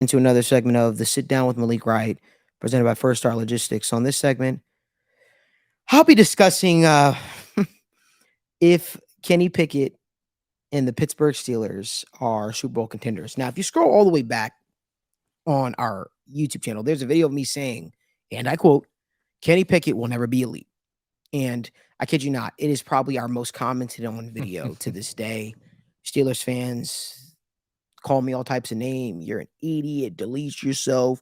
into another segment of the Sit Down with Malik Wright, presented by First Star Logistics. On this segment, I'll be discussing if Kenny Pickett and the Pittsburgh Steelers are Super Bowl contenders. Now, if you scroll all the way back on our YouTube channel, there's a video of me saying, and I quote, Kenny Pickett will never be elite. And I kid you not, it is probably our most commented on video to this day. Steelers fans call me all types of names. You're an idiot. Delete yourself.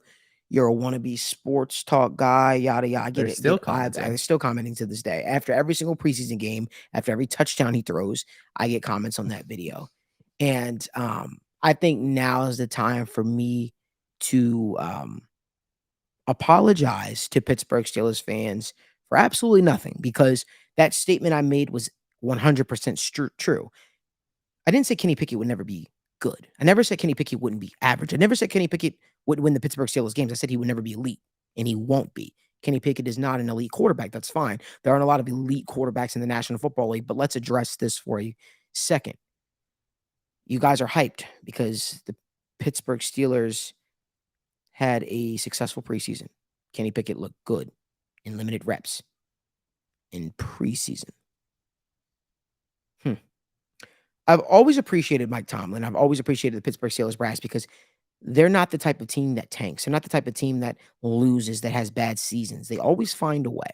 You're a wannabe sports talk guy. Yada yada. I get They're it. still I'm commenting. still commenting to this day. After every single preseason game, after every touchdown he throws, I get comments on that video. And I think now is the time for me to apologize to Pittsburgh Steelers fans for absolutely nothing, because that statement I made was 100% true. I didn't say Kenny Pickett would never be good. I never said Kenny Pickett wouldn't be average. I never said Kenny Pickett would win the Pittsburgh Steelers games. I said he would never be elite, and he won't be. Kenny Pickett is not an elite quarterback. That's fine. There aren't a lot of elite quarterbacks in the National Football League, but let's address this for a second. You guys are hyped because the Pittsburgh Steelers had a successful preseason. Kenny Pickett looked good in limited reps in preseason. I've always appreciated Mike Tomlin. I've always appreciated the Pittsburgh Steelers brass because they're not the type of team that tanks. They're not the type of team that loses, that has bad seasons. They always find a way.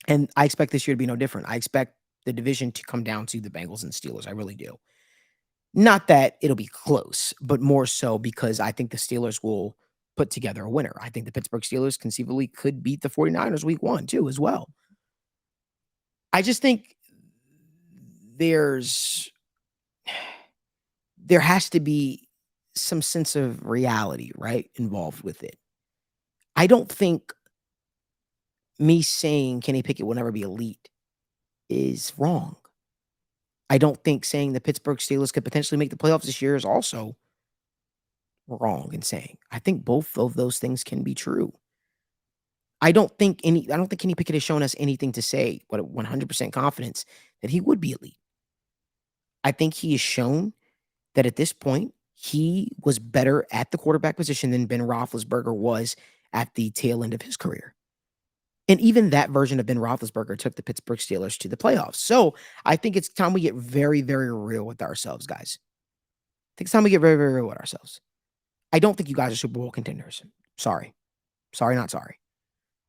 And I expect this year to be no different. I expect the division to come down to the Bengals and Steelers. I really do. Not that it'll be close, but more so because I think the Steelers will put together a winner. I think the Pittsburgh Steelers conceivably could beat the 49ers week 1 too as well. I just think there has to be some sense of reality, right, involved with it. I don't think me saying Kenny Pickett will never be elite is wrong. I don't think saying the Pittsburgh Steelers could potentially make the playoffs this year is also wrong in saying. I think both of those things can be true. I don't think Kenny Pickett has shown us anything to say with 100% confidence that he would be elite. I think he has shown that at this point, he was better at the quarterback position than Ben Roethlisberger was at the tail end of his career. And even that version of Ben Roethlisberger took the Pittsburgh Steelers to the playoffs. So I think it's time we get very, very real with ourselves, guys. I think it's time we get very, very real with ourselves. I don't think you guys are Super Bowl contenders. Sorry. Sorry, not sorry.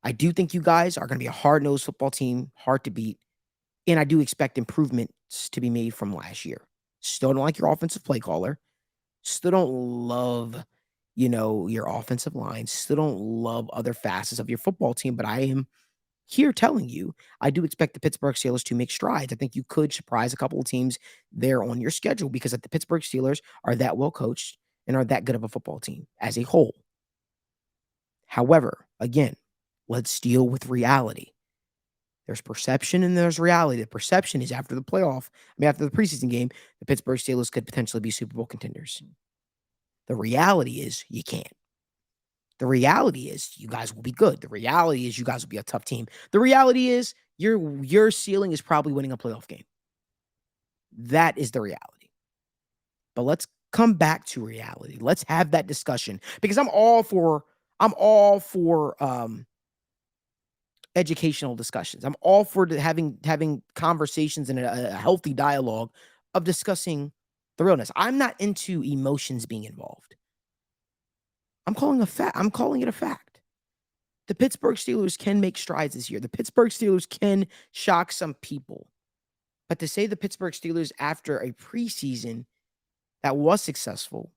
I do think you guys are going to be a hard-nosed football team, hard to beat. And I do expect improvements to be made from last year. Still don't like your offensive play caller. Still don't love, your offensive line. Still don't love other facets of your football team. But I am here telling you, I do expect the Pittsburgh Steelers to make strides. I think you could surprise a couple of teams there on your schedule because the Pittsburgh Steelers are that well coached and are that good of a football team as a whole. However, again, let's deal with reality. There's perception and there's reality. The perception is after the preseason game, the Pittsburgh Steelers could potentially be Super Bowl contenders. The reality is you can't. The reality is you guys will be good. The reality is you guys will be a tough team. The reality is your ceiling is probably winning a playoff game. That is the reality. But let's come back to reality. Let's have that discussion because I'm all for educational discussions. I'm all for having conversations and a healthy dialogue of discussing the realness. I'm not into emotions being involved. I'm calling it a fact. The Pittsburgh Steelers can make strides this year. The Pittsburgh Steelers can shock some people. But to say the Pittsburgh Steelers after a preseason that was successful,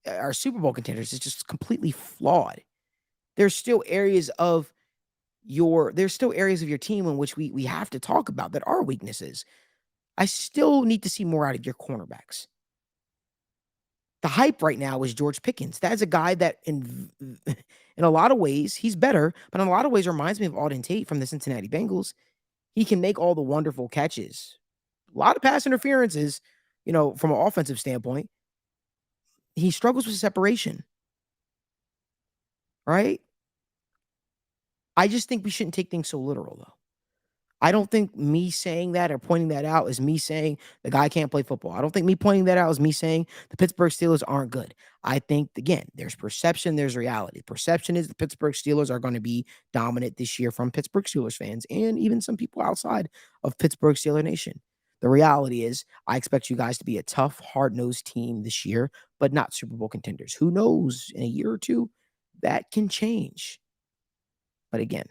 are Super Bowl contenders is just completely flawed. There's still areas of your team in which we have to talk about that are weaknesses. I still need to see more out of your cornerbacks. The hype right now is George Pickens. That is a guy that in a lot of ways, he's better, but in a lot of ways reminds me of Auden Tate from the Cincinnati Bengals. He can make all the wonderful catches. A lot of pass interferences, from an offensive standpoint. He struggles with separation. Right? I just think we shouldn't take things so literal, though. I don't think me saying that or pointing that out is me saying the guy can't play football. I don't think me pointing that out is me saying the Pittsburgh Steelers aren't good. I think, again, there's perception, there's reality. Perception is the Pittsburgh Steelers are going to be dominant this year from Pittsburgh Steelers fans and even some people outside of Pittsburgh Steeler Nation. The reality is, I expect you guys to be a tough, hard-nosed team this year, but not Super Bowl contenders. Who knows? In a year or two, that can change. But again,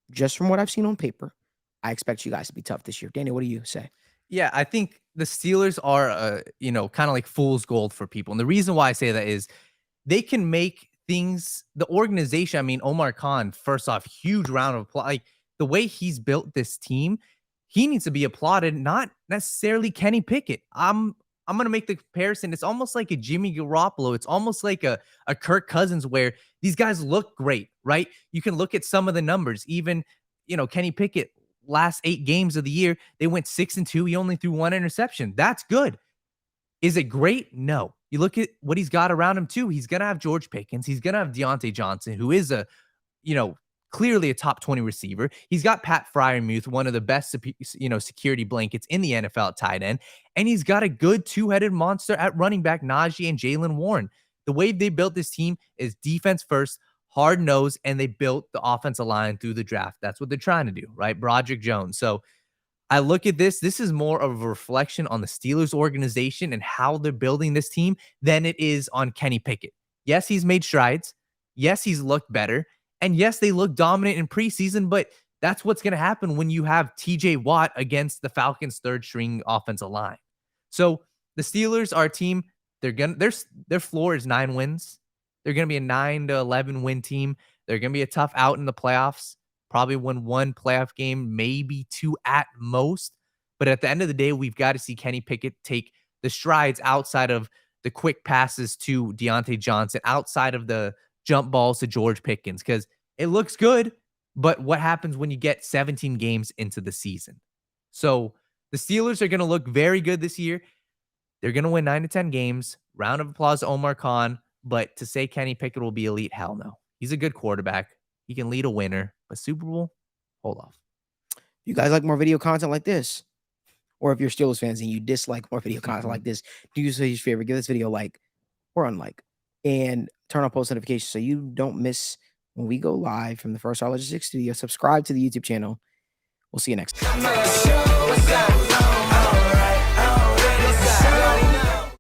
just from what I've seen on paper, I expect you guys to be tough this year. Danny, what do you say? Yeah, I think the Steelers are, kind of like fool's gold for people. And the reason why I say that is they can make things, the organization, I mean, Omar Khan, first off, huge round of applause. Like the way he's built this team, he needs to be applauded, not necessarily Kenny Pickett. I'm gonna make the comparison. It's almost like a Jimmy Garoppolo. It's almost like a Kirk Cousins where these guys look great, right? You can look at some of the numbers. Even, Kenny Pickett, last 8 games of the year, they went 6-2. He only threw 1 interception. That's good. Is it great? No. You look at what he's got around him too. He's gonna have George Pickens. He's gonna have Deontay Johnson, who is clearly a top 20 receiver. He's got Pat Freiermuth, one of the best, security blankets in the NFL at tight end. And he's got a good two-headed monster at running back, Najee and Jalen Warren. The way they built this team is defense first, hard nose, and they built the offensive line through the draft. That's what they're trying to do, right? Broderick Jones. So I look at this. This is more of a reflection on the Steelers organization and how they're building this team than it is on Kenny Pickett. Yes, he's made strides. Yes, he's looked better. And yes, they look dominant in preseason, but that's what's going to happen when you have TJ Watt against the Falcons' third string offensive line. So the Steelers are a team. Their floor is 9 wins. They're going to be a 9 to 11 win team. They're going to be a tough out in the playoffs. Probably win 1 playoff game, maybe 2 at most. But at the end of the day, we've got to see Kenny Pickett take the strides outside of the quick passes to Deontay Johnson, outside of the jump balls to George Pickens, because it looks good. But what happens when you get 17 games into the season? So the Steelers are going to look very good this year. They're going to win 9 to 10 games. Round of applause to Omar Khan. But to say Kenny Pickett will be elite, hell no. He's a good quarterback. He can lead a winner. But Super Bowl, hold off. You guys like more video content like this? Or if you're Steelers fans and you dislike more video content like this, do yourself a favor, give this video a like or unlike. And turn on post notifications so you don't miss when we go live from the First Star Logistics studio. Subscribe to the YouTube channel. We'll see you next time.